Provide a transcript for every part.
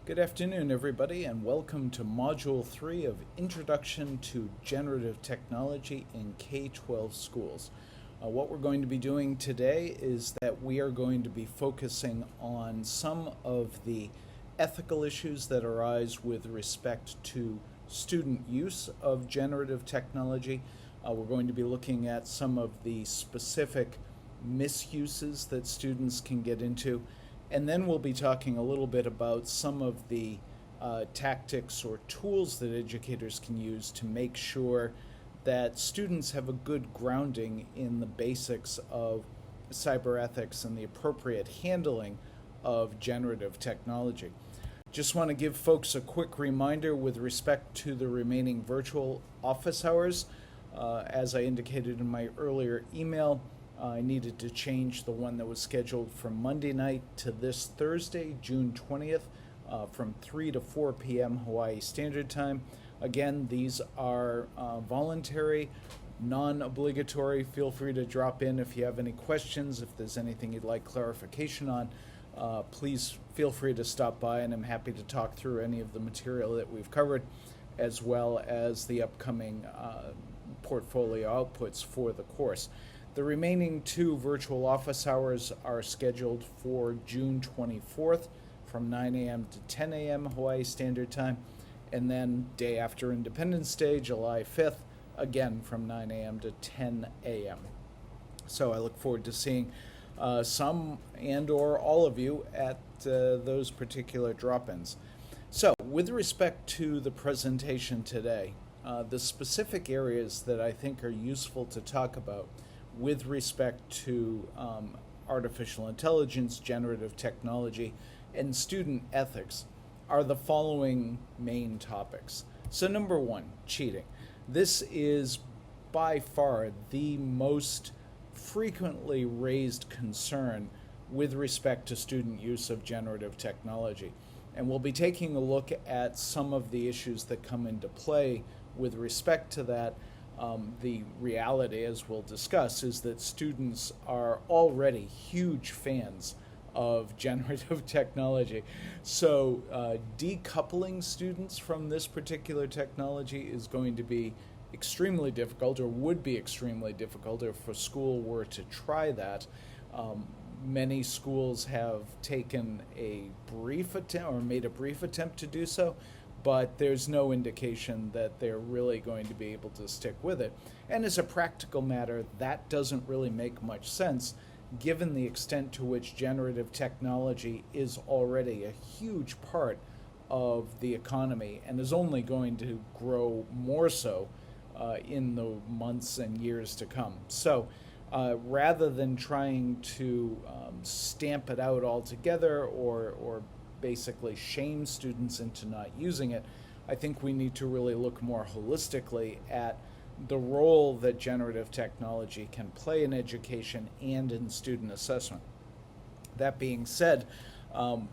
Good afternoon, everybody, and welcome to Module 3 of Introduction to Generative Technology in K-12 Schools. What we're going to be doing today is that we are going to be focusing on some of the ethical issues that arise with respect to student use of generative technology. We're going to be looking at some of the specific misuses that students can get into. And then we'll be talking a little bit about some of the tactics or tools that educators can use to make sure that students have a good grounding in the basics of cyber ethics and the appropriate handling of generative technology. Just want to give folks a quick reminder with respect to the remaining virtual office hours. As I indicated in my earlier email, I needed to change the one that was scheduled from Monday night to this Thursday, June 20th, from 3 to 4 p.m. Hawaii Standard Time. Again, these are voluntary, non-obligatory. Feel free to drop in if you have any questions. If there's anything you'd like clarification on, please feel free to stop by, and I'm happy to talk through any of the material that we've covered, as well as the upcoming portfolio outputs for the course. The remaining 2 virtual office hours are scheduled for June 24th from 9 a.m. to 10 a.m. Hawaii Standard Time, and then day after Independence Day, July 5th, again from 9 a.m. to 10 a.m. So I look forward to seeing some and or all of you at those particular drop-ins. So with respect to the presentation today, the specific areas that I think are useful to talk about with respect to artificial intelligence, generative technology, and student ethics are the following main topics. So number 1, cheating. This is by far the most frequently raised concern with respect to student use of generative technology. And we'll be taking a look at some of the issues that come into play with respect to that. The reality, as we'll discuss, is that students are already huge fans of generative technology. So decoupling students from this particular technology is going to be extremely difficult, or would be extremely difficult if a school were to try that. Many schools have taken a brief attempt or made a brief attempt to do so, but there's no indication that they're really going to be able to stick with it. And as a practical matter, that doesn't really make much sense given the extent to which generative technology is already a huge part of the economy and is only going to grow more so in the months and years to come. So rather than trying to stamp it out altogether or basically shame students into not using it, I think we need to really look more holistically at the role that generative technology can play in education and in student assessment. That being said,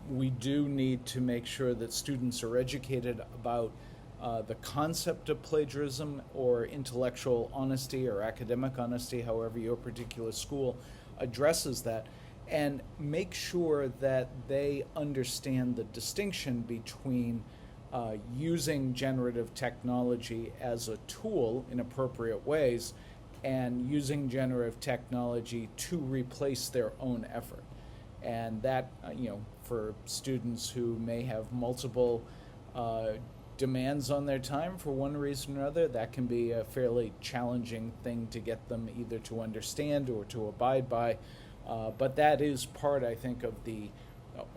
we do need to make sure that students are educated about the concept of plagiarism or intellectual honesty or academic honesty, however your particular school addresses that, and make sure that they understand the distinction between using generative technology as a tool in appropriate ways and using generative technology to replace their own effort. And that, for students who may have multiple demands on their time for one reason or another, that can be a fairly challenging thing to get them either to understand or to abide by. But that is part, I think, of the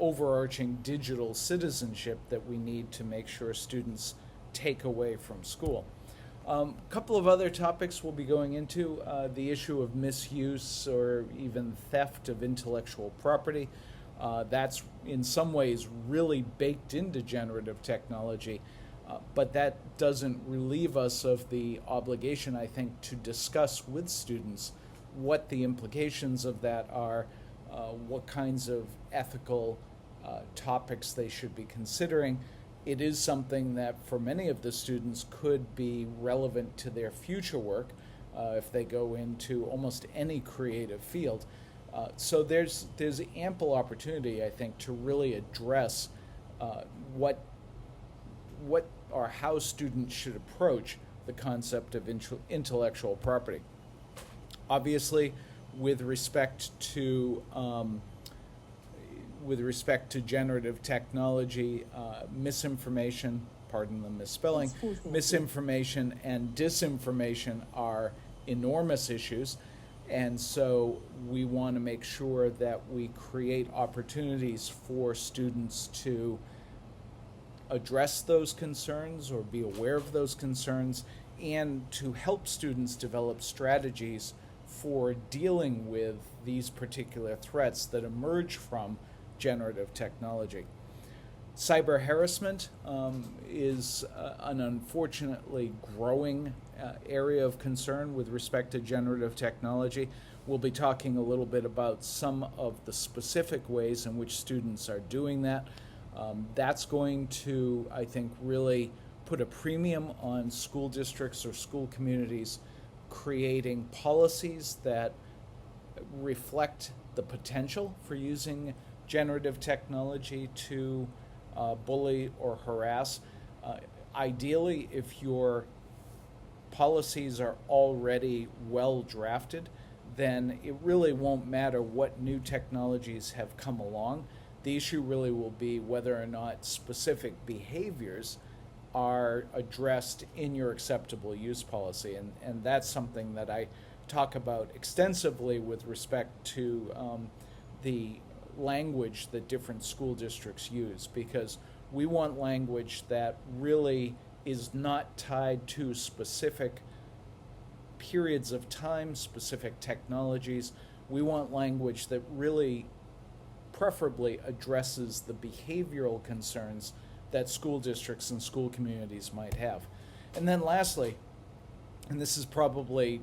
overarching digital citizenship that we need to make sure students take away from school. A couple of other topics we'll be going into, the issue of misuse or even theft of intellectual property. That's in some ways really baked into generative technology, but that doesn't relieve us of the obligation, I think, to discuss with students what the implications of that are, what kinds of ethical topics they should be considering. It is something that for many of the students could be relevant to their future work if they go into almost any creative field. So there's ample opportunity, I think, to really address uh, what or how students should approach the concept of intellectual property. Obviously, with respect to generative technology, misinformation, pardon the misspelling, misinformation and disinformation are enormous issues. And so we want to make sure that we create opportunities for students to address those concerns or be aware of those concerns, and to help students develop strategies for dealing with these particular threats that emerge from generative technology. Cyber harassment is an unfortunately growing area of concern with respect to generative technology. We'll be talking a little bit about some of the specific ways in which students are doing that. That's going to, I think, really put a premium on school districts or school communities creating policies that reflect the potential for using generative technology to bully or harass. Ideally, if your policies are already well drafted, then it really won't matter what new technologies have come along. The issue really will be whether or not specific behaviors are addressed in your acceptable use policy. And that's something that I talk about extensively with respect to the language that different school districts use, because we want language that really is not tied to specific periods of time, specific technologies. We want language that really preferably addresses the behavioral concerns that school districts and school communities might have. And then lastly, and this is probably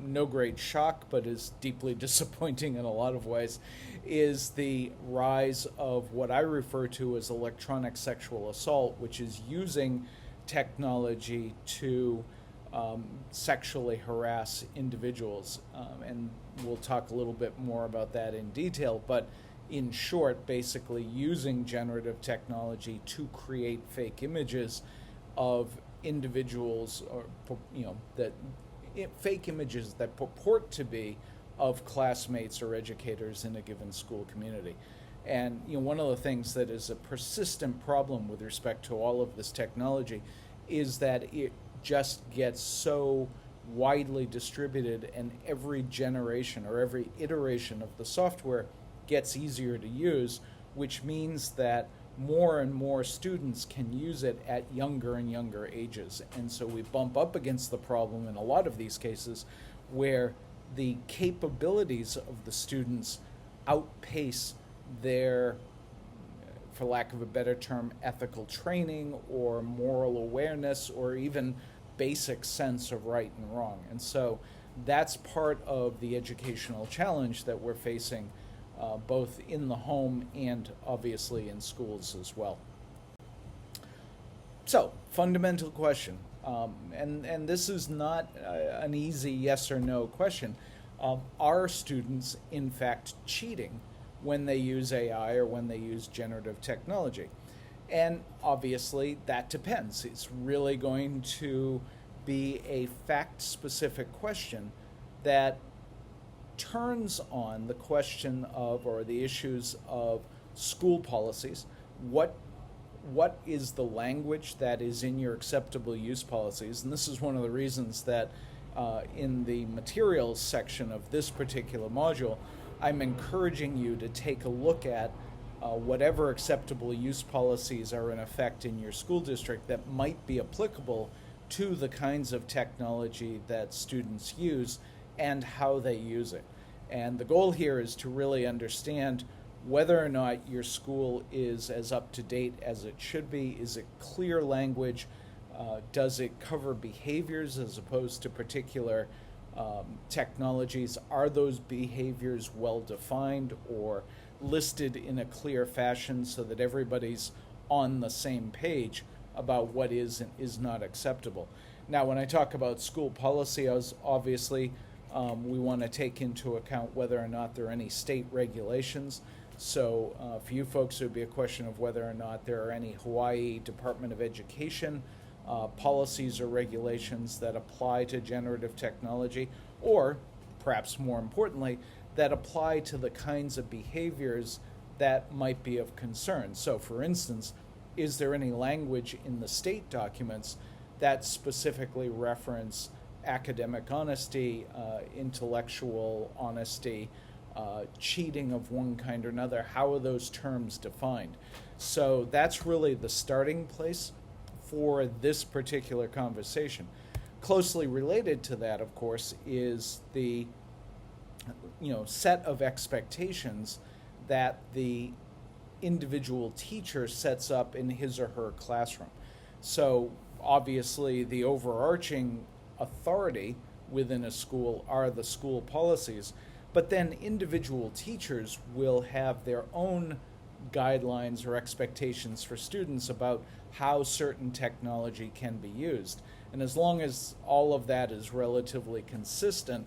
no great shock, but is deeply disappointing in a lot of ways, is the rise of what I refer to as electronic sexual assault, which is using technology to sexually harass individuals. And we'll talk a little bit more about that in detail, but in short, basically using generative technology to create fake images of individuals, or fake images that purport to be of classmates or educators in a given school community. And one of the things that is a persistent problem with respect to all of this technology is that it just gets so widely distributed, and every generation or every iteration of the software gets easier to use, which means that more and more students can use it at younger and younger ages. And so we bump up against the problem in a lot of these cases where the capabilities of the students outpace their, for lack of a better term, ethical training or moral awareness or even basic sense of right and wrong. And so that's part of the educational challenge that we're facing, both in the home and obviously in schools as well. So, fundamental question, and this is not an easy yes or no question. Are students in fact cheating when they use AI or when they use generative technology? And obviously that depends. It's really going to be a fact-specific question that turns on the question of, or the issues of, school policies. What is the language that is in your acceptable use policies? And this is one of the reasons that in the materials section of this particular module, I'm encouraging you to take a look at whatever acceptable use policies are in effect in your school district that might be applicable to the kinds of technology that students use and how they use it. And the goal here is to really understand whether or not your school is as up to date as it should be. Is it clear language? Does it cover behaviors as opposed to particular technologies? Are those behaviors well defined or listed in a clear fashion so that everybody's on the same page about what is and is not acceptable? Now, when I talk about school policy, obviously we want to take into account whether or not there are any state regulations So for you folks, it would be a question of whether or not there are any Hawaii Department of Education policies or regulations that apply to generative technology, or perhaps more importantly, that apply to the kinds of behaviors that might be of concern. So for instance, is there any language in the state documents that specifically reference academic honesty, intellectual honesty, cheating of one kind or another? How are those terms defined? So that's really the starting place for this particular conversation. Closely related to that, of course, is the set of expectations that the individual teacher sets up in his or her classroom. So obviously the overarching authority within a school are the school policies, but then individual teachers will have their own guidelines or expectations for students about how certain technology can be used. And as long as all of that is relatively consistent,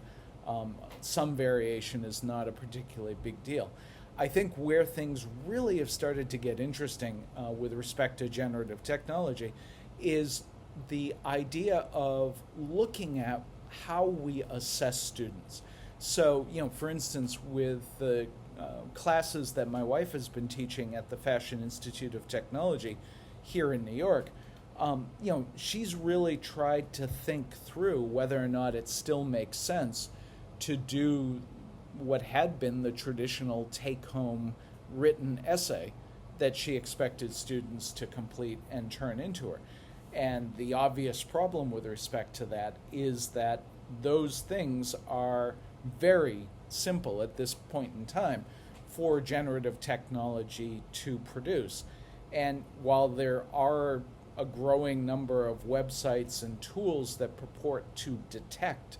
some variation is not a particularly big deal. I think where things really have started to get interesting with respect to generative technology is the idea of looking at how we assess students. So, for instance, with the classes that my wife has been teaching at the Fashion Institute of Technology here in New York, she's really tried to think through whether or not it still makes sense to do what had been the traditional take-home written essay that she expected students to complete and turn into her. And the obvious problem with respect to that is that those things are very simple at this point in time for generative technology to produce. And while there are a growing number of websites and tools that purport to detect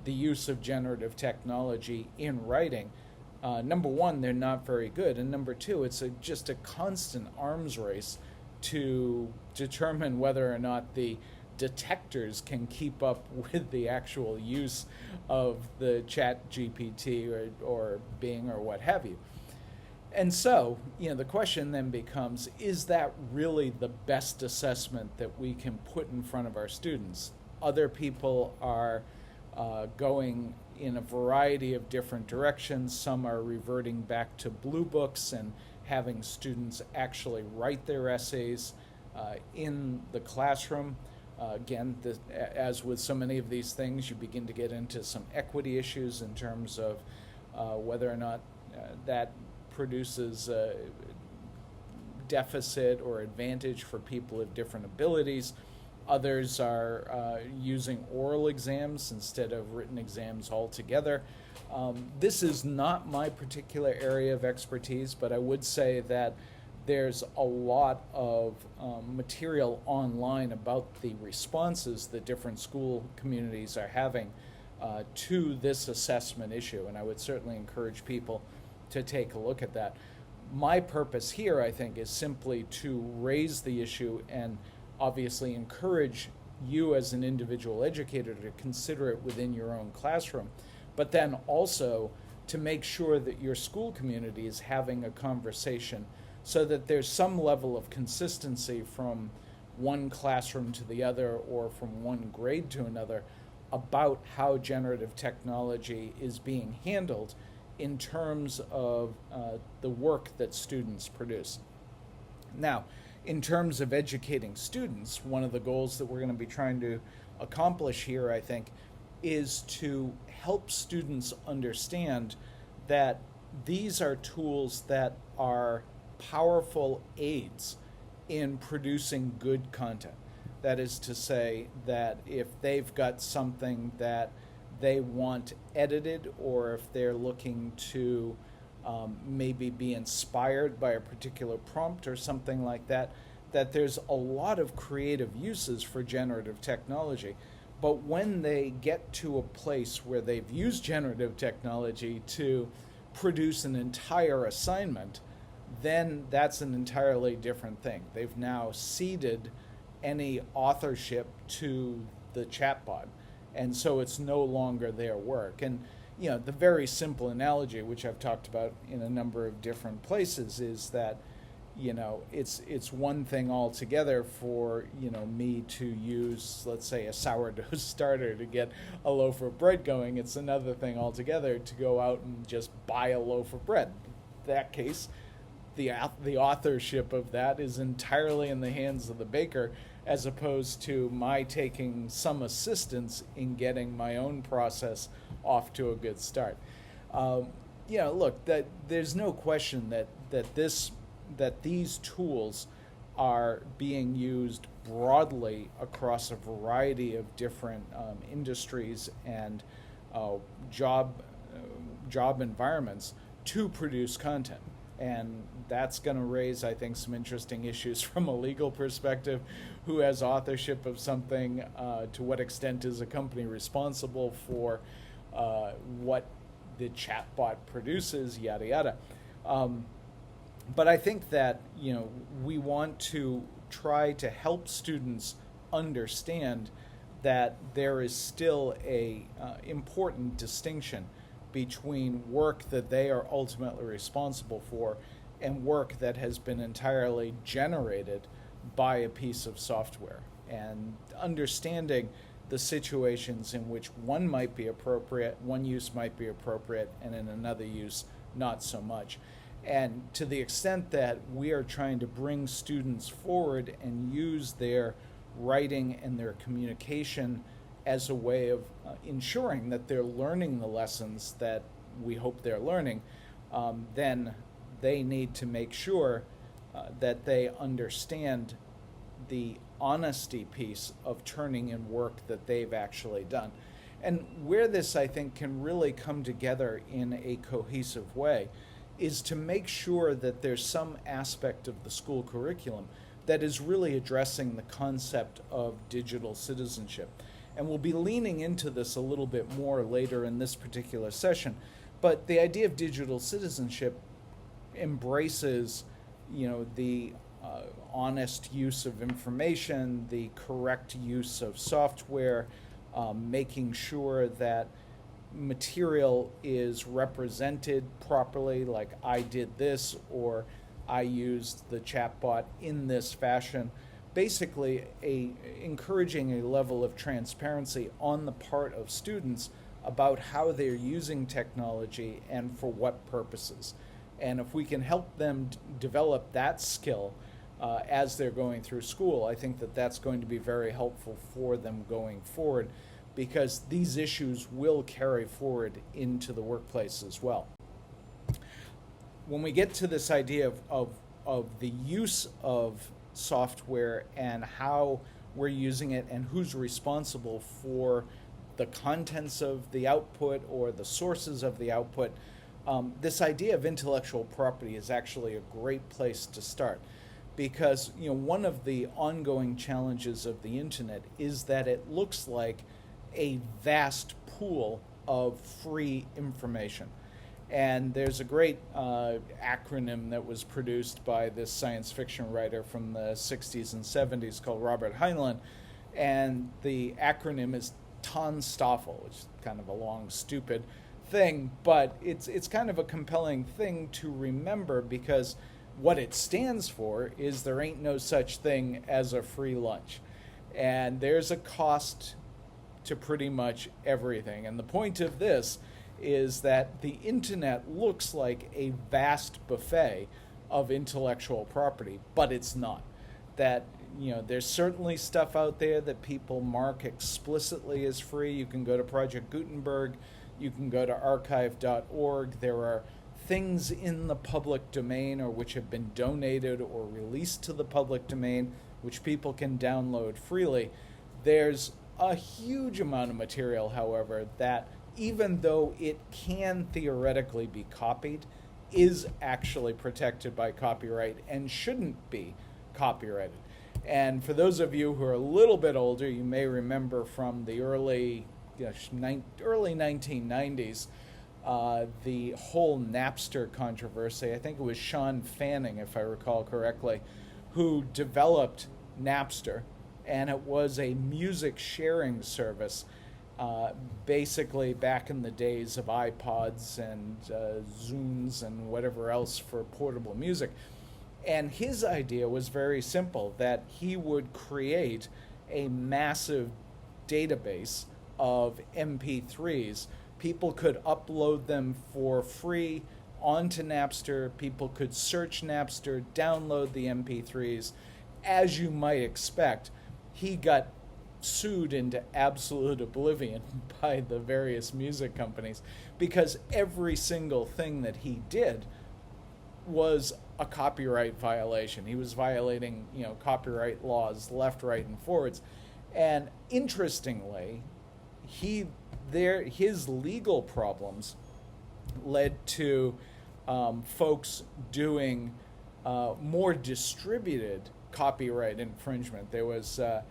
the use of generative technology in writing, number one, they're not very good, and number two, it's just a constant arms race to determine whether or not the detectors can keep up with the actual use of the Chat GPT or Bing or what have you. And so, the question then becomes, is that really the best assessment that we can put in front of our students? Other people are going in a variety of different directions. Some are reverting back to blue books and having students actually write their essays in the classroom. Again, as with so many of these things, you begin to get into some equity issues in terms of whether or not that produces a deficit or advantage for people of different abilities. Others are using oral exams instead of written exams altogether. This is not my particular area of expertise, but I would say that there's a lot of material online about the responses that different school communities are having to this assessment issue, and I would certainly encourage people to take a look at that. My purpose here, I think, is simply to raise the issue and obviously encourage you as an individual educator to consider it within your own classroom, but then also to make sure that your school community is having a conversation so that there's some level of consistency from one classroom to the other or from one grade to another about how generative technology is being handled in terms of the work that students produce. Now, in terms of educating students, one of the goals that we're going to be trying to accomplish here, I think, is to help students understand that these are tools that are powerful aids in producing good content. That is to say that if they've got something that they want edited, or if they're looking to maybe be inspired by a particular prompt or something like that, that there's a lot of creative uses for generative technology. But when they get to a place where they've used generative technology to produce an entire assignment, then that's an entirely different thing. They've now ceded any authorship to the chatbot, and so it's no longer their work. And the very simple analogy, which I've talked about in a number of different places, is that it's one thing altogether for me to use, let's say, a sourdough starter to get a loaf of bread going. It's another thing altogether to go out and just buy a loaf of bread. In that case, the authorship of that is entirely in the hands of the baker, as opposed to my taking some assistance in getting my own process off to a good start. Look, that there's no question that these tools are being used broadly across a variety of different industries and job environments to produce content. And that's going to raise, I think, some interesting issues from a legal perspective. Who has authorship of something? To what extent is a company responsible for what the chatbot produces? Yada yada. But I think that we want to try to help students understand that there is still a important distinction between work that they are ultimately responsible for and work that has been entirely generated by a piece of software, and understanding the situations in which one might be appropriate, one use might be appropriate, and in another use not so much. And to the extent that we are trying to bring students forward and use their writing and their communication as a way of ensuring that they're learning the lessons that we hope they're learning, then they need to make sure that they understand the honesty piece of turning in work that they've actually done. And where this, I think, can really come together in a cohesive way is to make sure that there's some aspect of the school curriculum that is really addressing the concept of digital citizenship. And we'll be leaning into this a little bit more later in this particular session. But the idea of digital citizenship embraces, the honest use of information, the correct use of software, making sure that material is represented properly, like I did this or I used the chatbot in this fashion. Basically, encouraging a level of transparency on the part of students about how they're using technology and for what purposes. And if we can help them develop that skill as they're going through school, I think that that's going to be very helpful for them going forward, because these issues will carry forward into the workplace as well. When we get to this idea of the use of software and how we're using it and who's responsible for the contents of the output or the sources of the output, this idea of intellectual property is actually a great place to start, because one of the ongoing challenges of the internet is that it looks like a vast pool of free information. And there's a great acronym that was produced by this science fiction writer from the 60s and 70s called Robert Heinlein, and the acronym is TONSTOFL, which is kind of a long, stupid thing, but it's kind of a compelling thing to remember, because what it stands for is there ain't no such thing as a free lunch. And there's a cost to pretty much everything. And the point of this is that the internet looks like a vast buffet of intellectual property, but it's not. That there's certainly stuff out there that people mark explicitly as free. You can go to Project Gutenberg, you can go to archive.org. There are things in the public domain or which have been donated or released to the public domain which people can download freely. There's a huge amount of material, however, that even though it can theoretically be copied, is actually protected by copyright and shouldn't be copyrighted. And for those of you who are a little bit older, you may remember from the early 1990s, the whole Napster controversy. I think it was Sean Fanning, if I recall correctly, who developed Napster, and it was a music sharing service. basically back in the days of iPods and Zunes and whatever else for portable music. And his idea was very simple, that he would create a massive database of MP3s. People could upload them for free onto Napster. People could search Napster, download the MP3s. As you might expect, he got sued into absolute oblivion by the various music companies because every single thing that he did was a copyright violation. He was violating, copyright laws left, right, and forwards. And interestingly, his legal problems led to folks doing more distributed copyright infringement. There was a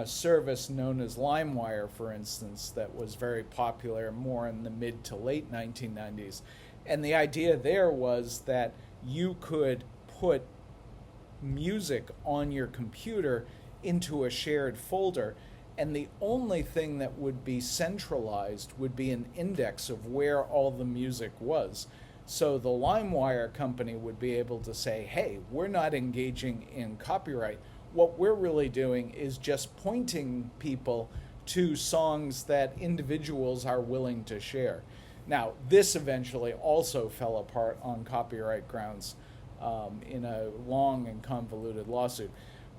service known as LimeWire, for instance, that was very popular more in the mid to late 1990s. And the idea there was that you could put music on your computer into a shared folder, and the only thing that would be centralized would be an index of where all the music was. So the LimeWire company would be able to say, hey, we're not engaging in copyright. What we're really doing is just pointing people to songs that individuals are willing to share. Now, this eventually also fell apart on copyright grounds in a long and convoluted lawsuit.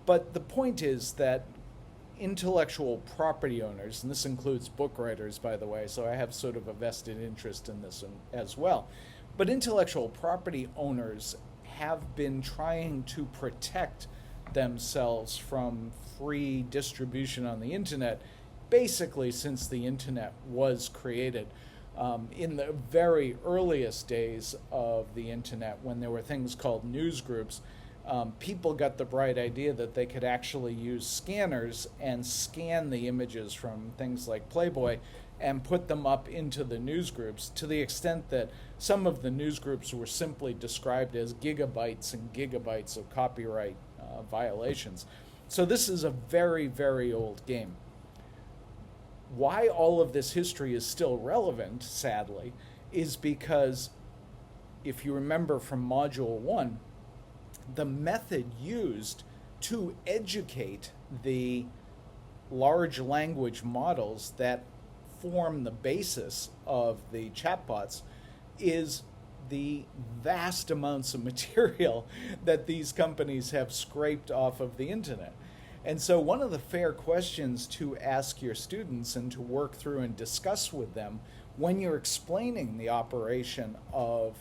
But the point is that intellectual property owners, and this includes book writers, by the way, so I have sort of a vested interest in this as well, but intellectual property owners have been trying to protect themselves from free distribution on the internet basically since the internet was created. In the very earliest days of the internet, when there were things called news groups, people got the bright idea that they could actually use scanners and scan the images from things like Playboy and put them up into the news groups, to the extent that some of the news groups were simply described as gigabytes and gigabytes of copyright violations. So this is a very, very old game. Why all of this history is still relevant, sadly, is because if you remember from Module 1, the method used to educate the large language models that form the basis of the chatbots is the vast amounts of material that these companies have scraped off of the internet. And so one of the fair questions to ask your students and to work through and discuss with them when you're explaining the operation of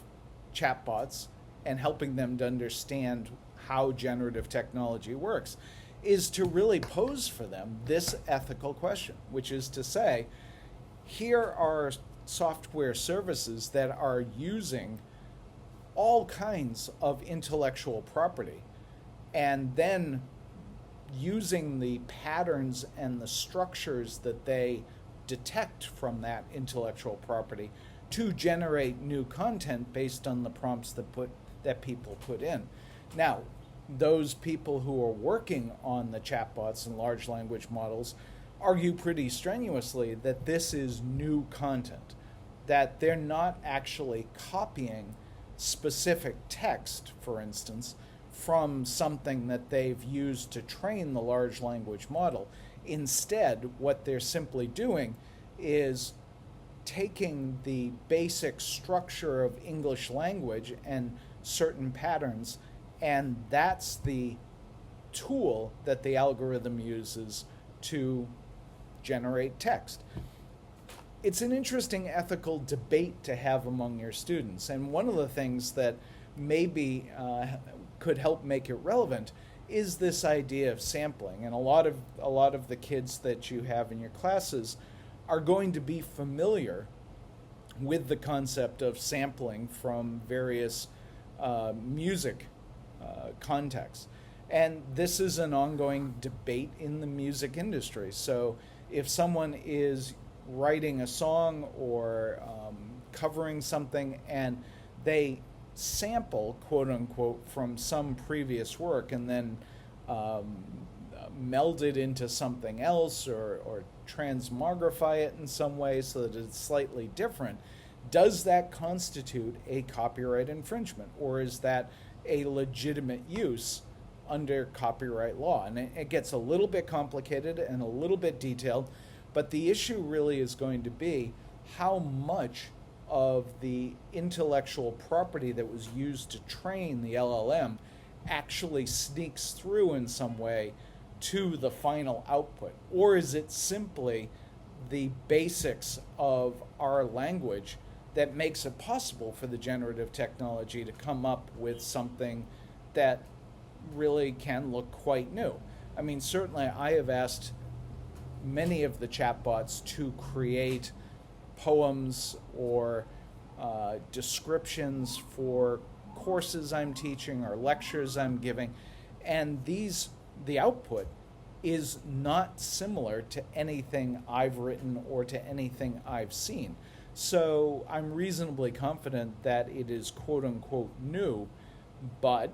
chatbots and helping them to understand how generative technology works is to really pose for them this ethical question, which is to say, here are software services that are using all kinds of intellectual property and then using the patterns and the structures that they detect from that intellectual property to generate new content based on the prompts that people put in. Now, those people who are working on the chatbots and large language models argue pretty strenuously that this is new content, that they're not actually copying specific text, for instance, from something that they've used to train the large language model. Instead, what they're simply doing is taking the basic structure of English language and certain patterns, and that's the tool that the algorithm uses to generate text. It's an interesting ethical debate to have among your students, and one of the things that maybe could help make it relevant is this idea of sampling. And a lot of the kids that you have in your classes are going to be familiar with the concept of sampling from various music contexts. And this is an ongoing debate in the music industry. So if someone is writing a song or covering something and they sample, quote unquote, from some previous work and then meld it into something else or transmogrify it in some way so that it's slightly different, does that constitute a copyright infringement, or is that a legitimate use under copyright law? And it gets a little bit complicated and a little bit detailed, but the issue really is going to be how much of the intellectual property that was used to train the LLM actually sneaks through in some way to the final output, or is it simply the basics of our language that makes it possible for the generative technology to come up with something that really can look quite new. I mean, certainly I have asked many of the chatbots to create poems or descriptions for courses I'm teaching or lectures I'm giving, and the output is not similar to anything I've written or to anything I've seen. So I'm reasonably confident that it is quote unquote new, but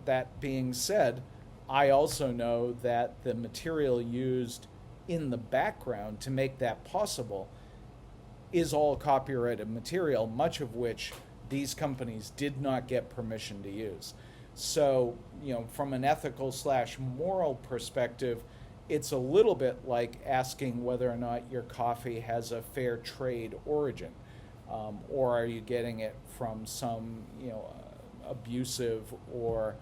that being said, I also know that the material used in the background to make that possible is all copyrighted material, much of which these companies did not get permission to use. So, from an ethical / moral perspective, it's a little bit like asking whether or not your coffee has a fair trade origin, or are you getting it from some, abusive or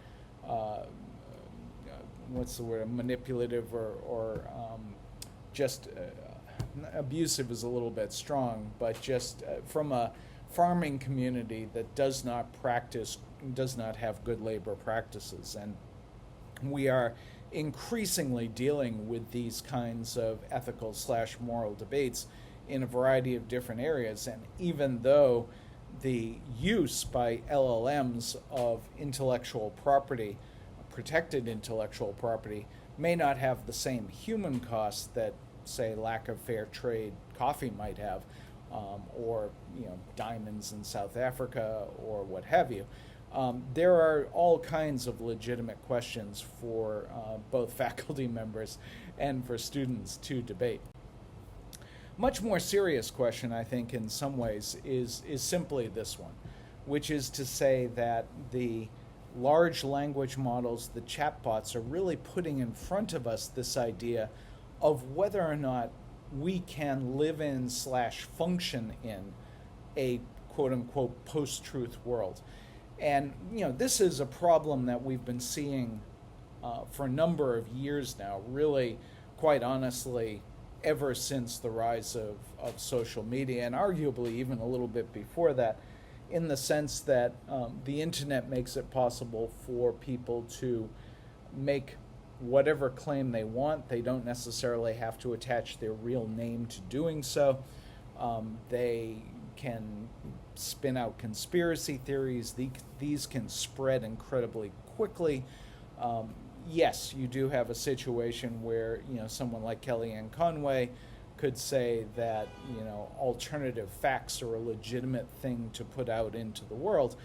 what's the word, manipulative or just abusive is a little bit strong, but just from a farming community that does not have good labor practices. And we are increasingly dealing with these kinds of ethical / moral debates in a variety of different areas. And even though the use by LLMs of intellectual property, protected intellectual property, may not have the same human costs that, say, lack of fair trade coffee might have, or diamonds in South Africa or what have you. There are all kinds of legitimate questions for both faculty members and for students to debate. Much more serious question, I think, in some ways, is simply this one, which is to say that the large language models, the chatbots, are really putting in front of us this idea of whether or not we can live in / function in a quote-unquote post-truth world. And this is a problem that we've been seeing for a number of years now, really, quite honestly, ever since the rise of social media, and arguably even a little bit before that, in the sense that the internet makes it possible for people to make whatever claim they want. They don't necessarily have to attach their real name to doing so. They can spin out conspiracy theories. These can spread incredibly quickly. Yes, you do have a situation where someone like Kellyanne Conway could say that alternative facts are a legitimate thing to put out into the world.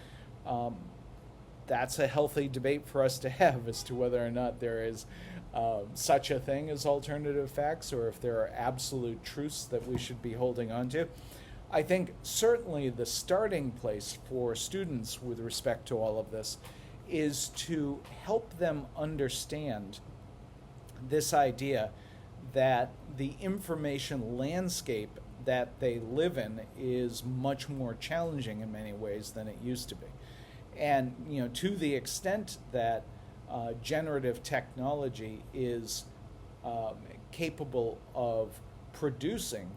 That's a healthy debate for us to have as to whether or not there is such a thing as alternative facts, or if there are absolute truths that we should be holding on to. I think certainly the starting place for students with respect to all of this is to help them understand this idea that the information landscape that they live in is much more challenging in many ways than it used to be. And to the extent that generative technology is capable of producing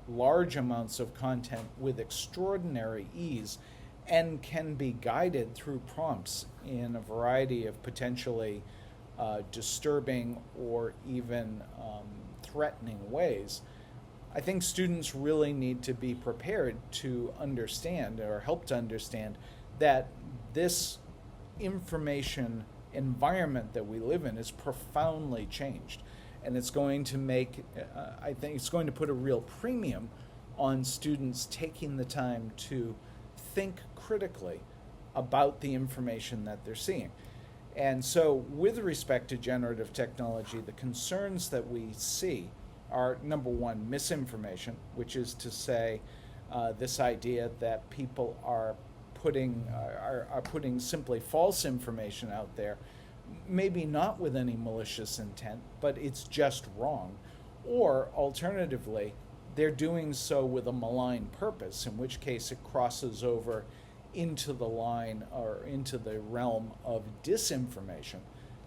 large amounts of content with extraordinary ease and can be guided through prompts in a variety of potentially disturbing or even threatening ways, I think students really need to be prepared to understand, or help to understand, that this information environment that we live in is profoundly changed. And it's going to make, I think it's going to put a real premium on students taking the time to think critically about the information that they're seeing. And so, with respect to generative technology, the concerns that we see are number one, misinformation, which is to say, this idea that people are putting simply false information out there, maybe not with any malicious intent, but it's just wrong. Or alternatively, they're doing so with a malign purpose, in which case it crosses over into the line or into the realm of disinformation,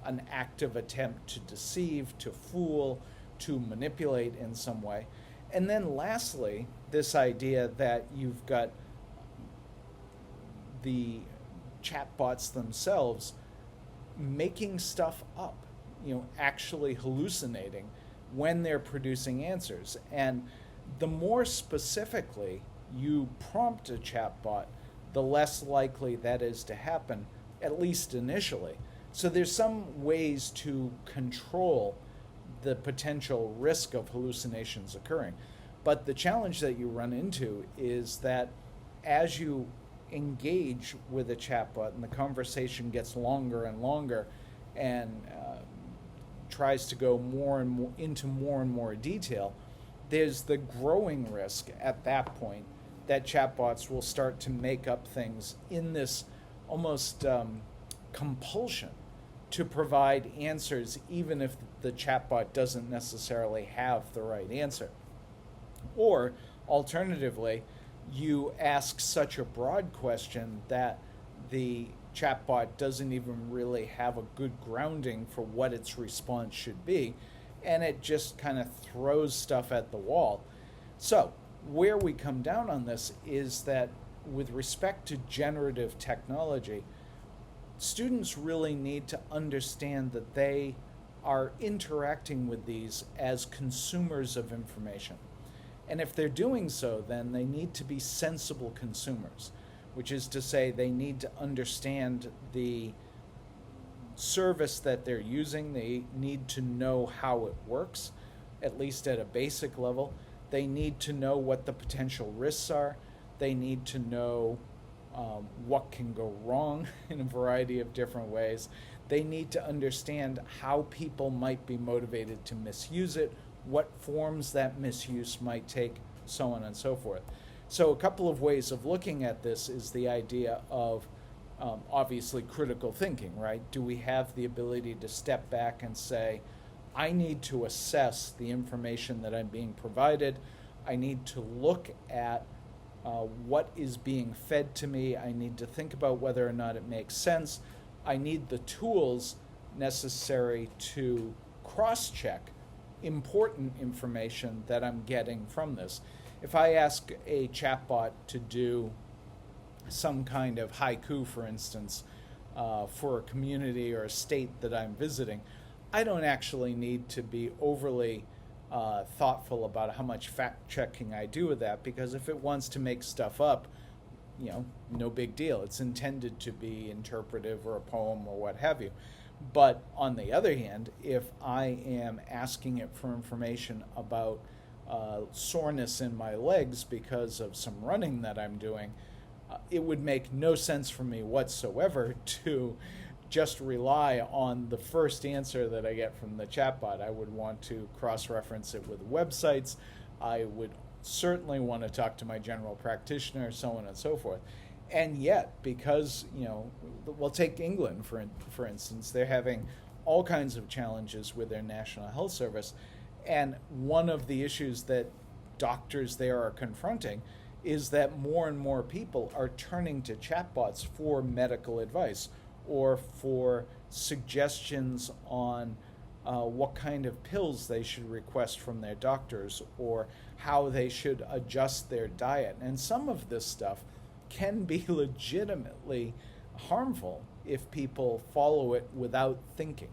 an active attempt to deceive, to fool, to manipulate in some way. And then lastly, this idea that you've got the chatbots themselves making stuff up, actually hallucinating when they're producing answers. And the more specifically you prompt a chatbot, the less likely that is to happen, at least initially. So there's some ways to control the potential risk of hallucinations occurring. But the challenge that you run into is that as you engage with a chatbot and the conversation gets longer and longer and tries to go more and more into more and more detail, there's the growing risk at that point that chatbots will start to make up things in this almost compulsion to provide answers, even if the chatbot doesn't necessarily have the right answer. Or alternatively, you ask such a broad question that the chatbot doesn't even really have a good grounding for what its response should be, and it just kind of throws stuff at the wall. So, where we come down on this is that with respect to generative technology, students really need to understand that they are interacting with these as consumers of information. And if they're doing so, then they need to be sensible consumers, which is to say they need to understand the service that they're using. They need to know how it works, at least at a basic level. They need to know what the potential risks are. They need to know what can go wrong in a variety of different ways. They need to understand how people might be motivated to misuse it, what forms that misuse might take, so on and so forth. So a couple of ways of looking at this is the idea of obviously critical thinking, right? Do we have the ability to step back and say, I need to assess the information that I'm being provided. I need to look at what is being fed to me. I need to think about whether or not it makes sense. I need the tools necessary to cross-check important information that I'm getting from this. If I ask a chatbot to do some kind of haiku, for instance, for a community or a state that I'm visiting, I don't actually need to be overly thoughtful about how much fact-checking I do with that, because if it wants to make stuff up, no big deal. It's intended to be interpretive or a poem or what have you. But on the other hand, if I am asking it for information about soreness in my legs because of some running that I'm doing, it would make no sense for me whatsoever to just rely on the first answer that I get from the chatbot. I would want to cross-reference it with websites. I would certainly want to talk to my general practitioner, so on and so forth. And yet, because, we'll take England, for instance, they're having all kinds of challenges with their National Health Service. And one of the issues that doctors there are confronting is that more and more people are turning to chatbots for medical advice or for suggestions on what kind of pills they should request from their doctors or how they should adjust their diet. And some of this stuff can be legitimately harmful if people follow it without thinking.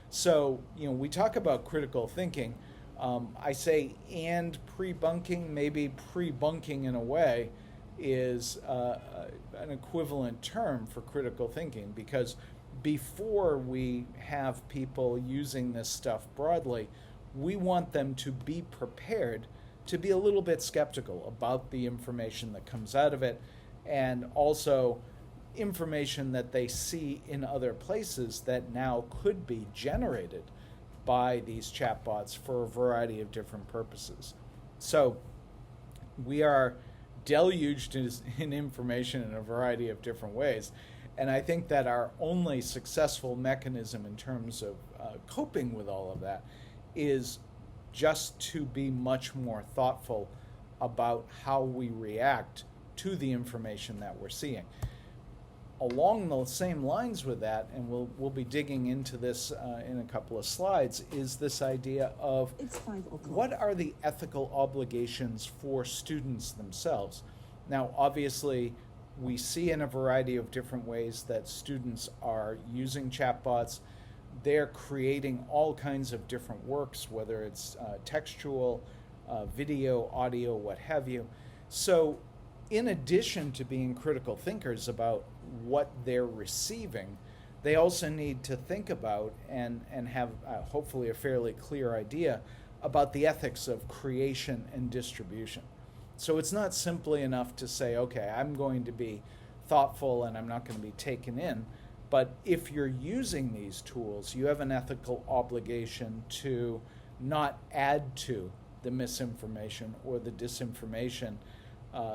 So, we talk about critical thinking. I say and pre-bunking, maybe pre-bunking in a way is an equivalent term for critical thinking, because before we have people using this stuff broadly, we want them to be prepared to be a little bit skeptical about the information that comes out of it, and also information that they see in other places that now could be generated by these chatbots for a variety of different purposes. So we are deluged in information in a variety of different ways. And I think that our only successful mechanism in terms of coping with all of that is just to be much more thoughtful about how we react to the information that we're seeing. Along the same lines with that, and we'll be digging into this in a couple of slides, is this idea of what are the ethical obligations for students themselves. Now, obviously, we see in a variety of different ways that students are using chatbots. They're creating all kinds of different works, whether it's textual, video, audio, what have you. So in addition to being critical thinkers about what they're receiving, they also need to think about and have hopefully a fairly clear idea about the ethics of creation and distribution. So it's not simply enough to say, okay, I'm going to be thoughtful and I'm not going to be taken in. But if you're using these tools, you have an ethical obligation to not add to the misinformation or the disinformation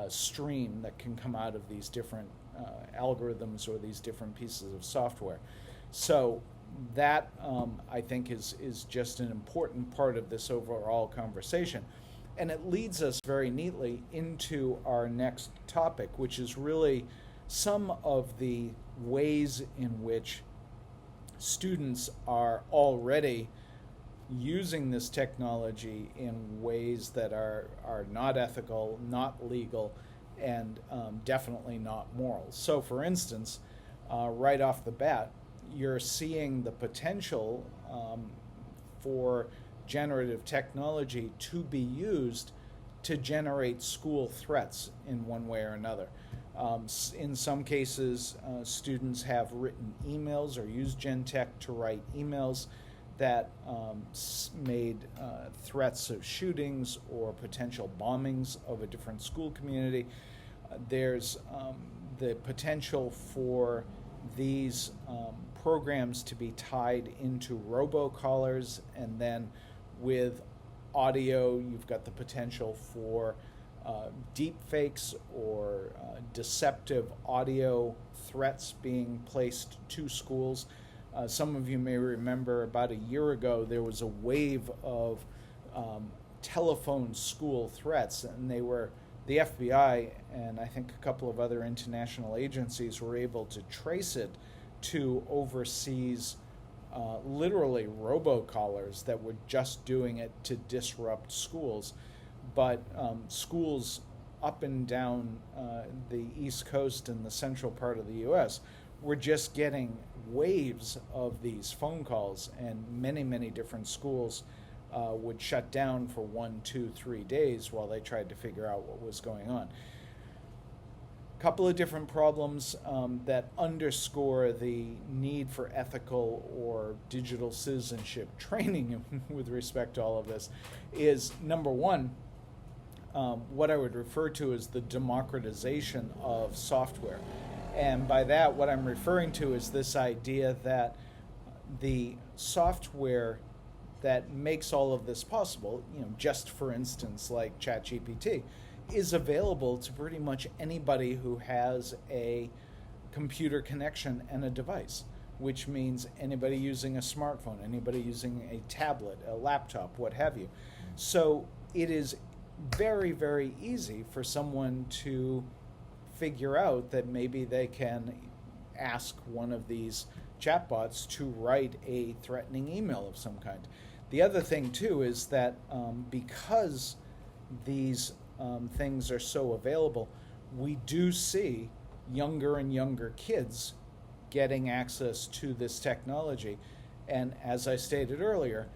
stream that can come out of these different algorithms or these different pieces of software. So that, I think, is just an important part of this overall conversation. And it leads us very neatly into our next topic, which is really some of the ways in which students are already using this technology in ways that are not ethical, not legal, and definitely not moral. So for instance, right off the bat, you're seeing the potential for generative technology to be used to generate school threats in one way or another. In some cases, students have written emails or used Gentech to write emails that made threats of shootings or potential bombings of a different school community. There's the potential for these programs to be tied into robocallers, and then with audio, you've got the potential for deep fakes or deceptive audio threats being placed to schools. Some of you may remember about a year ago there was a wave of telephone school threats, and they were the FBI and I think a couple of other international agencies were able to trace it to overseas literally robocallers that were just doing it to disrupt schools. But schools up and down the East Coast and the central part of the U.S. were just getting waves of these phone calls, and many, many different schools would shut down for 1, 2, 3 days while they tried to figure out what was going on. A couple of different problems that underscore the need for ethical or digital citizenship training with respect to all of this is, number one, what I would refer to as the democratization of software. And by that, what I'm referring to is this idea that the software that makes all of this possible, just for instance, like ChatGPT, is available to pretty much anybody who has a computer connection and a device, which means anybody using a smartphone, anybody using a tablet, a laptop, what have you. So it is very, very easy for someone to figure out that maybe they can ask one of these chatbots to write a threatening email of some kind. The other thing, too, is that because these things are so available, we do see younger and younger kids getting access to this technology. And as I stated earlier,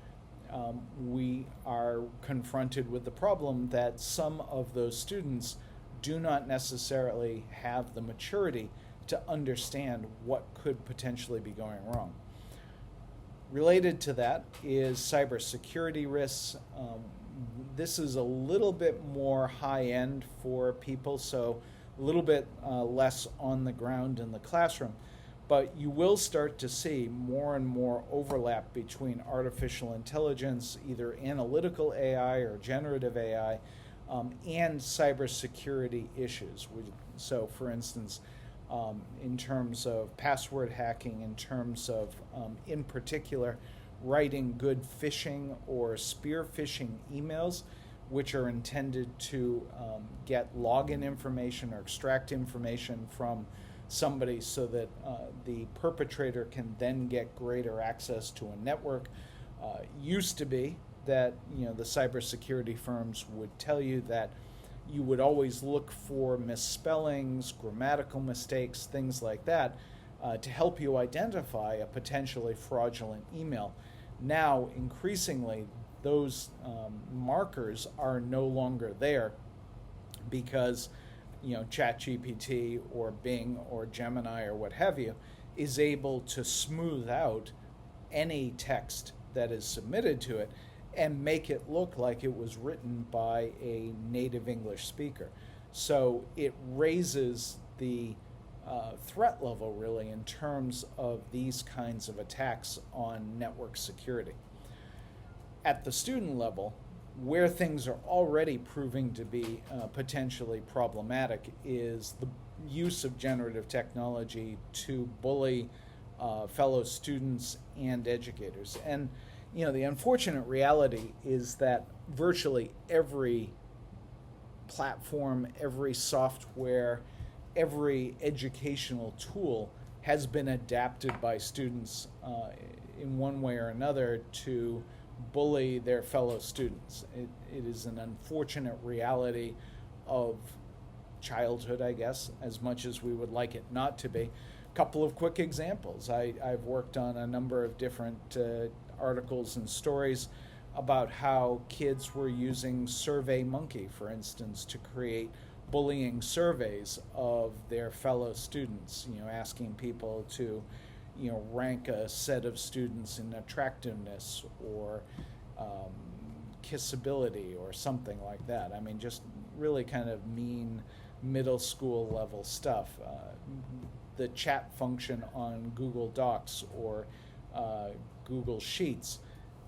we are confronted with the problem that some of those students do not necessarily have the maturity to understand what could potentially be going wrong. Related to that is cybersecurity risks. This is a little bit more high-end for people, so a little bit less on the ground in the classroom. But you will start to see more and more overlap between artificial intelligence, either analytical AI or generative AI, and cybersecurity issues. So, for instance, in terms of password hacking, in terms of, in particular, writing good phishing or spear phishing emails, which are intended to get login information or extract information from somebody so that the perpetrator can then get greater access to a network. Used to be that the cybersecurity firms would tell you that you would always look for misspellings, grammatical mistakes, things like that, to help you identify a potentially fraudulent email. Now, increasingly, those markers are no longer there because ChatGPT or Bing or Gemini or what have you is able to smooth out any text that is submitted to it and make it look like it was written by a native English speaker. So it raises the threat level, really, in terms of these kinds of attacks on network security. At the student level, where things are already proving to be potentially problematic is the use of generative technology to bully fellow students and educators. And the unfortunate reality is that virtually every platform, every software, every educational tool has been adapted by students in one way or another to bully their fellow students. It is an unfortunate reality of childhood, I guess, as much as we would like it not to be. A couple of quick examples. I've worked on a number of different articles and stories about how kids were using SurveyMonkey, for instance, to create bullying surveys of their fellow students, asking people to rank a set of students in attractiveness or kissability or something like that. I mean, just really kind of mean middle school level stuff. The chat function on Google Docs or Google Sheets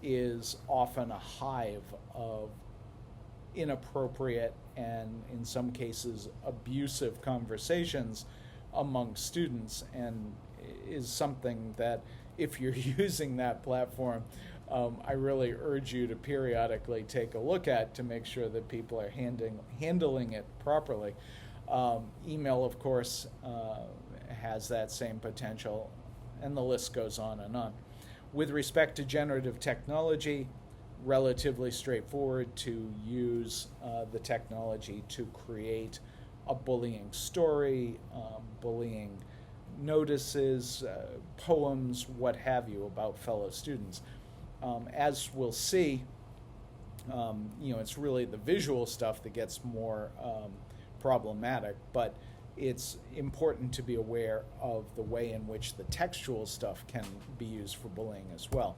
is often a hive of inappropriate and, in some cases, abusive conversations among students, and is something that, if you're using that platform, I really urge you to periodically take a look at to make sure that people are handling it properly. Email, of course, has that same potential, and the list goes on and on. With respect to generative technology, relatively straightforward to use the technology to create a bullying story, bullying notices, poems, what have you, about fellow students. As we'll see, it's really the visual stuff that gets more problematic, but it's important to be aware of the way in which the textual stuff can be used for bullying as well.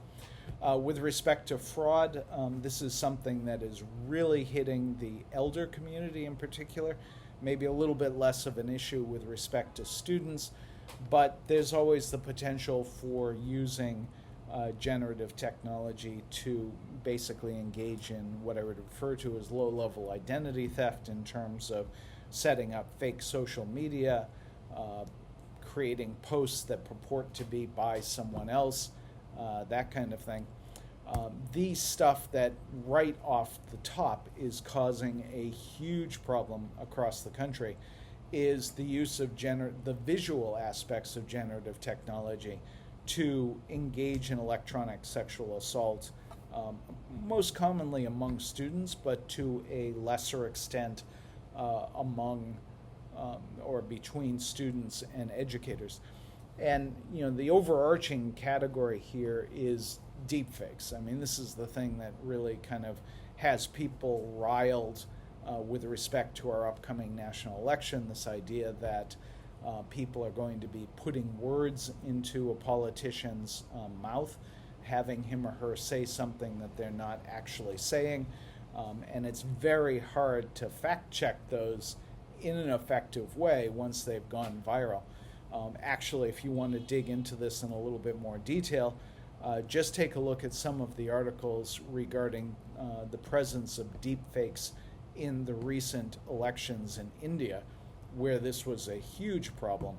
With respect to fraud, this is something that is really hitting the elder community in particular, maybe a little bit less of an issue with respect to students, but there's always the potential for using generative technology to basically engage in what I would refer to as low-level identity theft in terms of setting up fake social media, creating posts that purport to be by someone else, that kind of thing. The stuff that right off the top is causing a huge problem across the country is the use of the visual aspects of generative technology to engage in electronic sexual assault, most commonly among students, but to a lesser extent among or between students and educators. And the overarching category here is deepfakes. I mean, this is the thing that really kind of has people riled with respect to our upcoming national election, this idea that people are going to be putting words into a politician's mouth, having him or her say something that they're not actually saying, and it's very hard to fact check those in an effective way once they've gone viral. Actually, if you want to dig into this in a little bit more detail, just take a look at some of the articles regarding the presence of deepfakes in the recent elections in India, where this was a huge problem.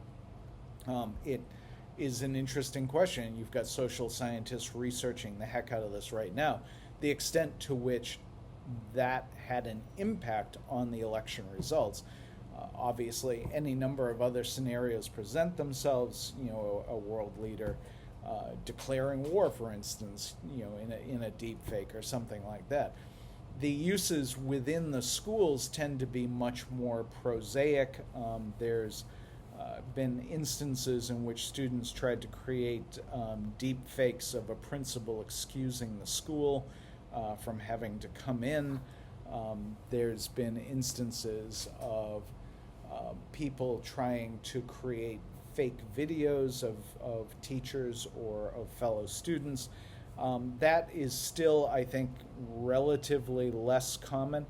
It is an interesting question. You've got social scientists researching the heck out of this right now. The extent to which that had an impact on the election results. Obviously, any number of other scenarios present themselves. A world leader declaring war, for instance, in a deep fake or something like that. The uses within the schools tend to be much more prosaic. There's been instances in which students tried to create deep fakes of a principal excusing the school from having to come in. There's been instances of people trying to create fake videos of teachers or of fellow students. That is still, I think, relatively less common.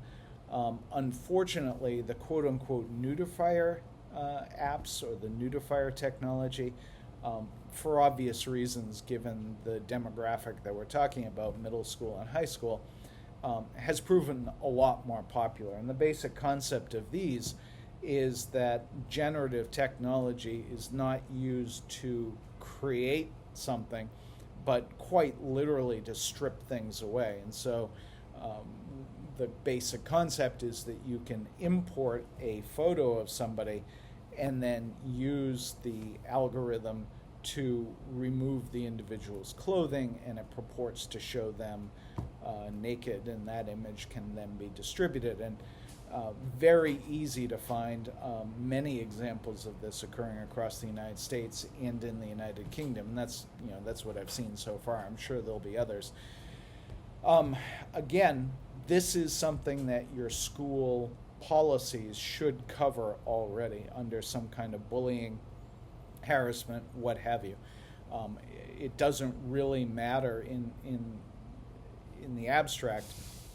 Unfortunately, the quote-unquote nudifier apps or the nudifier technology, for obvious reasons given the demographic that we're talking about, middle school and high school, has proven a lot more popular. And the basic concept of these is that generative technology is not used to create something, but quite literally to strip things away. And so the basic concept is that you can import a photo of somebody and then use the algorithm to remove the individual's clothing, and it purports to show them naked, and that image can then be distributed. And very easy to find many examples of this occurring across the United States and in the United Kingdom. And that's what I've seen so far. I'm sure there'll be others. Again, this is something that your school policies should cover already under some kind of bullying, harassment, what have you. It doesn't really matter in the abstract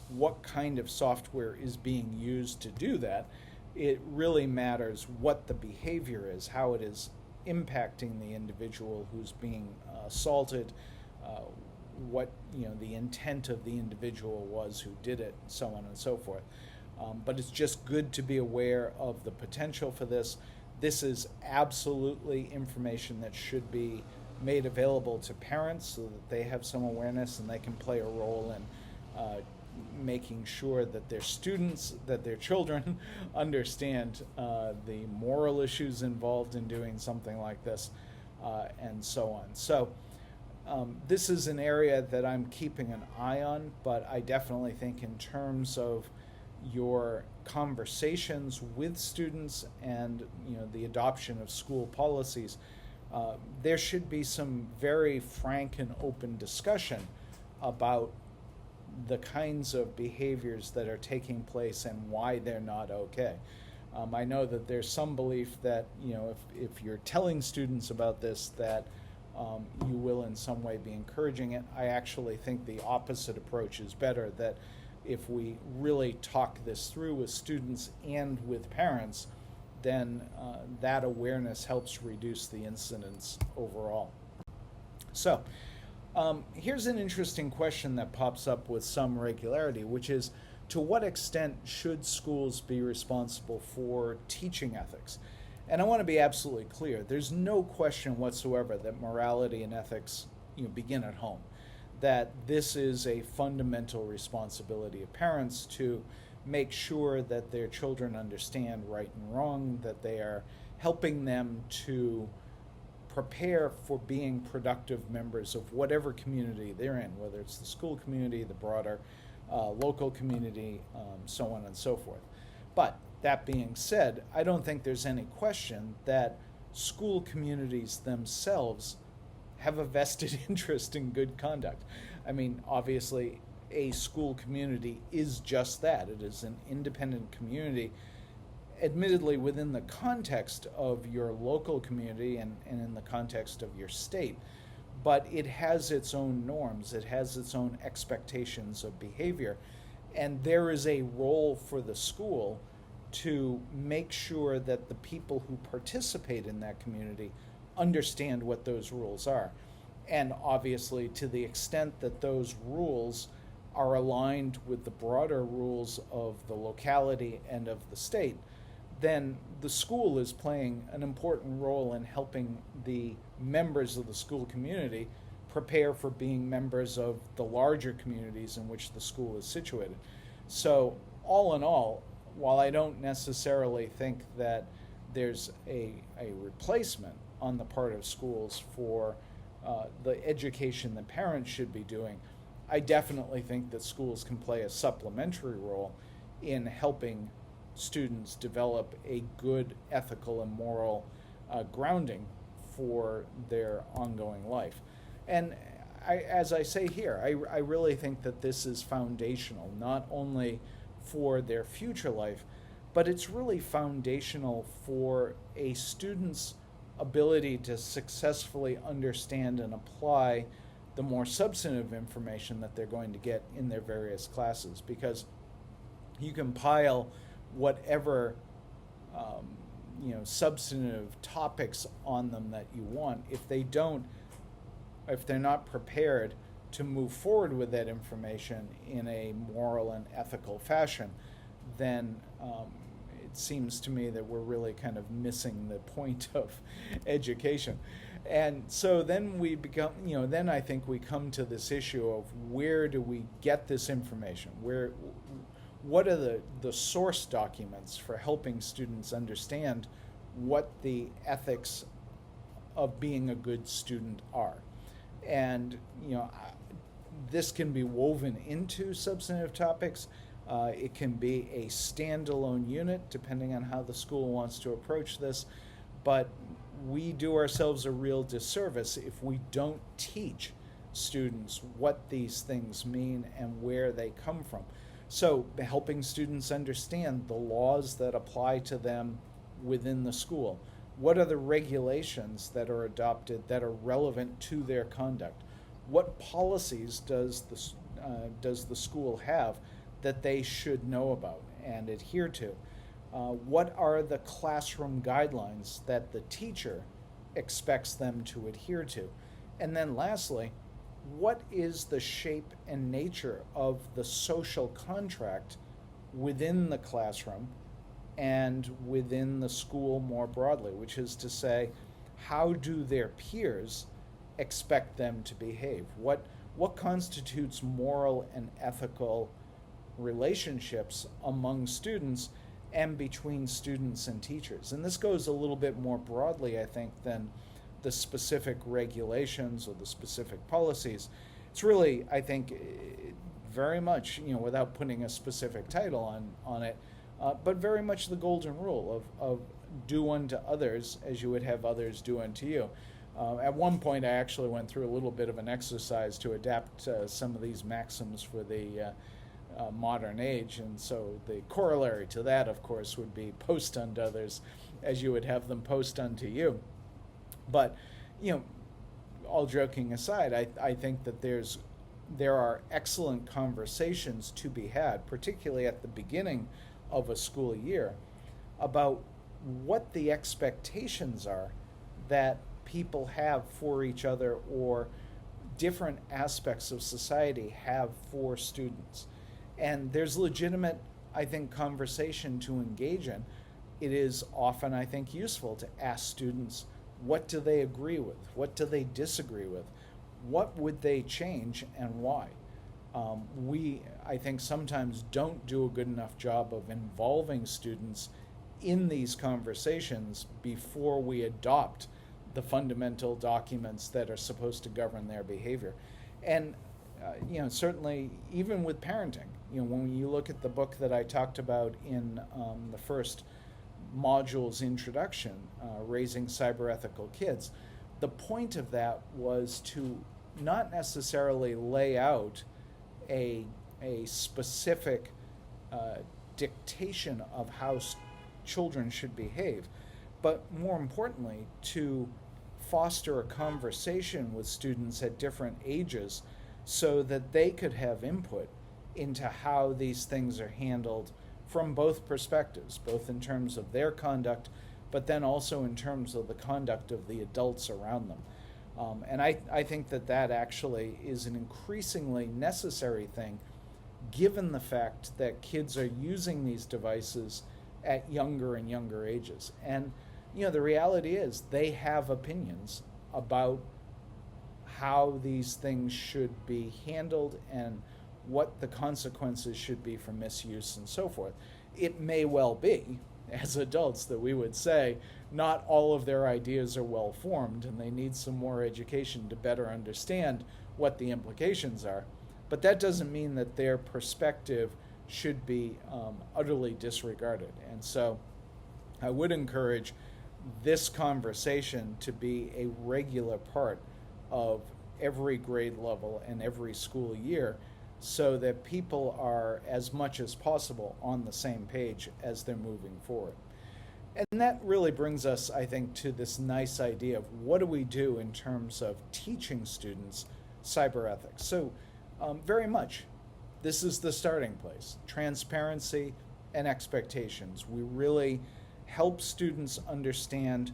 what kind of software is being used to do that. It really matters what the behavior is, how it is impacting the individual who's being assaulted, what the intent of the individual was who did it, so on and so forth. But it's just good to be aware of the potential for this. This is absolutely information that should be made available to parents so that they have some awareness and they can play a role in making sure that their students, that their children understand the moral issues involved in doing something like this, and so on. So this is an area that I'm keeping an eye on, but I definitely think in terms of your conversations with students and the adoption of school policies, there should be some very frank and open discussion about the kinds of behaviors that are taking place and why they're not okay. I know that there's some belief that if you're telling students about this, that you will in some way be encouraging it. I actually think the opposite approach is better, that if we really talk this through with students and with parents, then that awareness helps reduce the incidence overall. So here's an interesting question that pops up with some regularity, which is, to what extent should schools be responsible for teaching ethics? And I want to be absolutely clear. There's no question whatsoever that morality and ethics begin at home, that this is a fundamental responsibility of parents to make sure that their children understand right and wrong, that they are helping them to prepare for being productive members of whatever community they're in, whether it's the school community, the broader local community, so on and so forth. But that being said, I don't think there's any question that school communities themselves have a vested interest in good conduct. I mean, obviously, a school community is just that. It is an independent community, admittedly within the context of your local community and in the context of your state, but it has its own norms, it has its own expectations of behavior, and there is a role for the school to make sure that the people who participate in that community understand what those rules are. And obviously, to the extent that those rules are aligned with the broader rules of the locality and of the state, then the school is playing an important role in helping the members of the school community prepare for being members of the larger communities in which the school is situated. So, all in all, while I don't necessarily think that there's a replacement on the part of schools for the education that parents should be doing, I definitely think that schools can play a supplementary role in helping students develop a good ethical and moral grounding for their ongoing life. And as I say here, I really think that this is foundational, not only for their future life, but it's really foundational for a student's ability to successfully understand and apply the more substantive information that they're going to get in their various classes. Because you can pile whatever substantive topics on them that you want. If they're not prepared to move forward with that information in a moral and ethical fashion, then it seems to me that we're really kind of missing the point of education. And so then then I think we come to this issue of where do we get this information? What are the source documents for helping students understand what the ethics of being a good student are? And this can be woven into substantive topics. It can be a standalone unit, depending on how the school wants to approach this. But we do ourselves a real disservice if we don't teach students what these things mean and where they come from. So helping students understand the laws that apply to them within the school. What are the regulations that are adopted that are relevant to their conduct? What policies does the school have that they should know about and adhere to? What are the classroom guidelines that the teacher expects them to adhere to? And then lastly, what is the shape and nature of the social contract within the classroom and within the school more broadly, which is to say, how do their peers expect them to behave? What constitutes moral and ethical relationships among students and between students and teachers? And this goes a little bit more broadly, I think, than the specific regulations or the specific policies. It's really, I think, very much, without putting a specific title on it, but very much the golden rule of do unto others as you would have others do unto you. At one point, I actually went through a little bit of an exercise to adapt some of these maxims for the modern age, and so the corollary to that, of course, would be post unto others as you would have them post unto you. But, all joking aside, I think that there are excellent conversations to be had, particularly at the beginning of a school year, about what the expectations are that people have for each other or different aspects of society have for students. And there's legitimate, I think, conversation to engage in. It is often, I think, useful to ask students, what do they agree with? What do they disagree with? What would they change and why? We, I think, sometimes don't do a good enough job of involving students in these conversations before we adopt the fundamental documents that are supposed to govern their behavior. And certainly even with parenting, when you look at the book that I talked about in the first module's introduction, Raising Cyber-Ethical Kids, the point of that was to not necessarily lay out a specific dictation of how children should behave, but more importantly, to foster a conversation with students at different ages so that they could have input into how these things are handled from both perspectives, both in terms of their conduct, but then also in terms of the conduct of the adults around them. And I think that that actually is an increasingly necessary thing, given the fact that kids are using these devices at younger and younger ages. And, the reality is they have opinions about how these things should be handled and what the consequences should be for misuse and so forth. It may well be, as adults, that we would say not all of their ideas are well formed and they need some more education to better understand what the implications are. But that doesn't mean that their perspective should be utterly disregarded. And so I would encourage this conversation to be a regular part of every grade level and every school year, so that people are, as much as possible, on the same page as they're moving forward. And that really brings us, I think, to this nice idea of what do we do in terms of teaching students cyber ethics. So very much, this is the starting place. Transparency and expectations. We really help students understand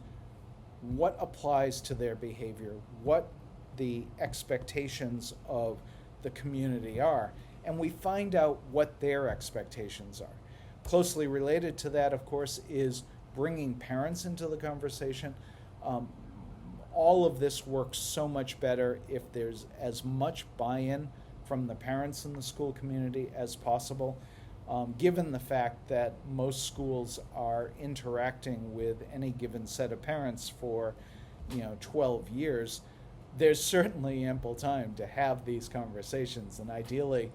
what applies to their behavior, what the expectations of the community are, and we find out what their expectations are. Closely related to that, of course, is bringing parents into the conversation. All of this works so much better if there's as much buy-in from the parents in the school community as possible. Given the fact that most schools are interacting with any given set of parents for 12 years, there's certainly ample time to have these conversations, and ideally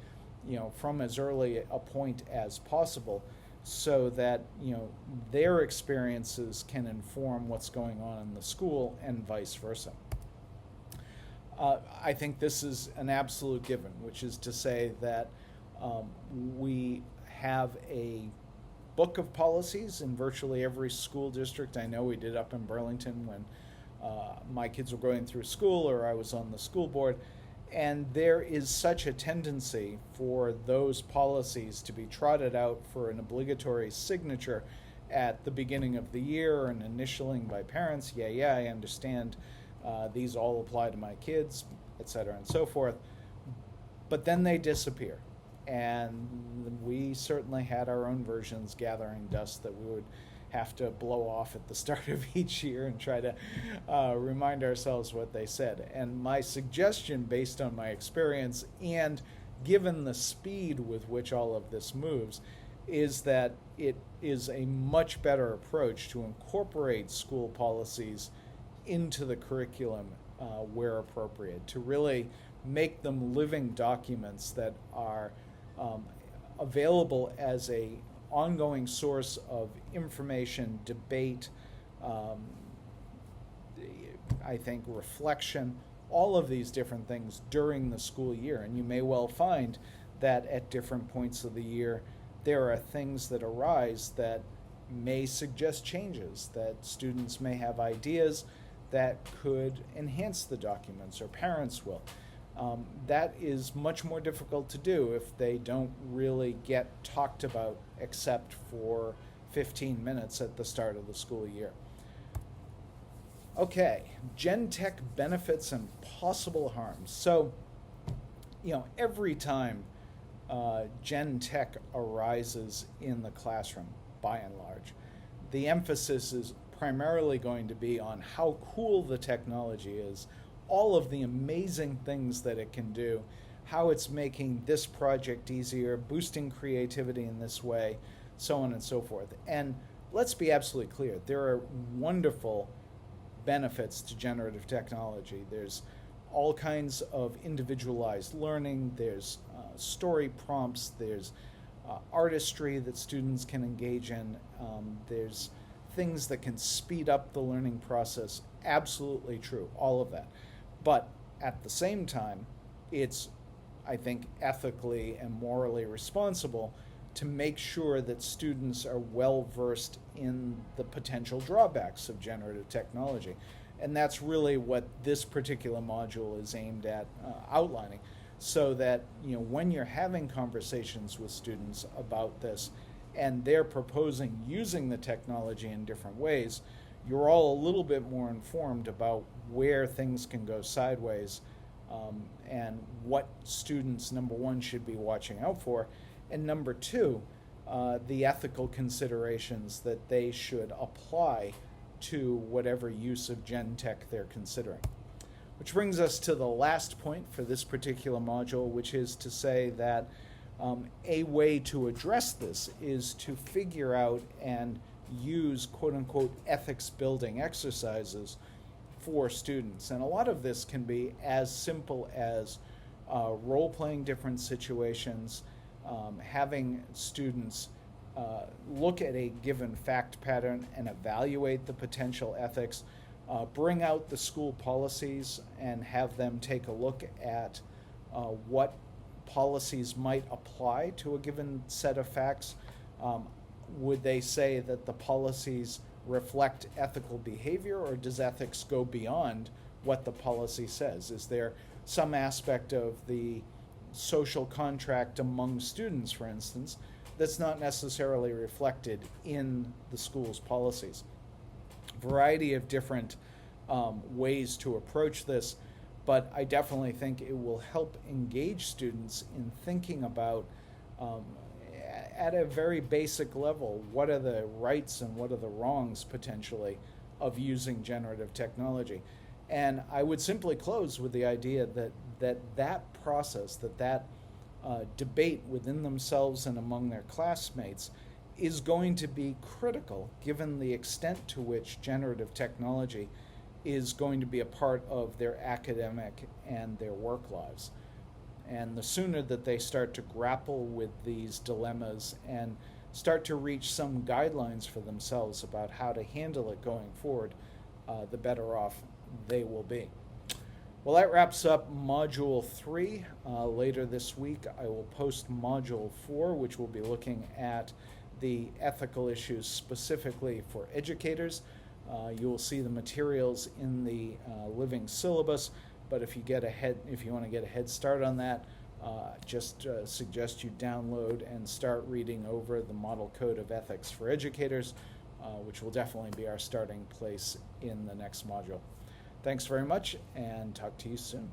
from as early a point as possible, so that their experiences can inform what's going on in the school and vice versa. I think this is an absolute given, which is to say that we have a book of policies in virtually every school district. I know we did up in Burlington when my kids were going through school, or I was on the school board, and there is such a tendency for those policies to be trotted out for an obligatory signature at the beginning of the year and initialing by parents. Yeah, I understand these all apply to my kids, etc. and so forth. But then they disappear. And we certainly had our own versions gathering dust that we would have to blow off at the start of each year and try to remind ourselves what they said. And my suggestion, based on my experience and given the speed with which all of this moves, is that it is a much better approach to incorporate school policies into the curriculum where appropriate, to really make them living documents that are available as a ongoing source of information, debate, I think reflection, all of these different things during the school year. And you may well find that at different points of the year there are things that arise that may suggest changes, that students may have ideas that could enhance the documents, or parents will. That is much more difficult to do if they don't really get talked about except for 15 minutes at the start of the school year. Okay, Gen Tech benefits and possible harms. So, every time Gen Tech arises in the classroom, by and large, the emphasis is primarily going to be on how cool the technology is, all of the amazing things that it can do, how it's making this project easier, boosting creativity in this way, so on and so forth. And let's be absolutely clear, there are wonderful benefits to generative technology. There's all kinds of individualized learning, there's story prompts, there's artistry that students can engage in, there's things that can speed up the learning process. Absolutely true, all of that. But at the same time, it's, I think, ethically and morally responsible to make sure that students are well versed in the potential drawbacks of generative technology. And that's really what this particular module is aimed at outlining, so that when you're having conversations with students about this, and they're proposing using the technology in different ways, you're all a little bit more informed about where things can go sideways, and what students, number one, should be watching out for, and number two, the ethical considerations that they should apply to whatever use of Gen Tech they're considering. Which brings us to the last point for this particular module, which is to say that a way to address this is to figure out and use quote-unquote ethics building exercises for students. And a lot of this can be as simple as role-playing different situations, having students look at a given fact pattern and evaluate the potential ethics, bring out the school policies and have them take a look at what policies might apply to a given set of facts. Would they say that the policies reflect ethical behavior, or does ethics go beyond what the policy says? Is there some aspect of the social contract among students, for instance, that's not necessarily reflected in the school's policies? Variety of different ways to approach this, but I definitely think it will help engage students in thinking about, at a very basic level, what are the rights and what are the wrongs potentially of using generative technology. And I would simply close with the idea that process, that debate within themselves and among their classmates is going to be critical given the extent to which generative technology is going to be a part of their academic and their work lives. And the sooner that they start to grapple with these dilemmas and start to reach some guidelines for themselves about how to handle it going forward, the better off they will be. Well, that wraps up Module 3. Later this week, I will post Module 4, which will be looking at the ethical issues specifically for educators. You will see the materials in the living syllabus, but if you want to get a head start on that, just suggest you download and start reading over the Model Code of Ethics for Educators, which will definitely be our starting place in the next module. Thanks very much, and talk to you soon.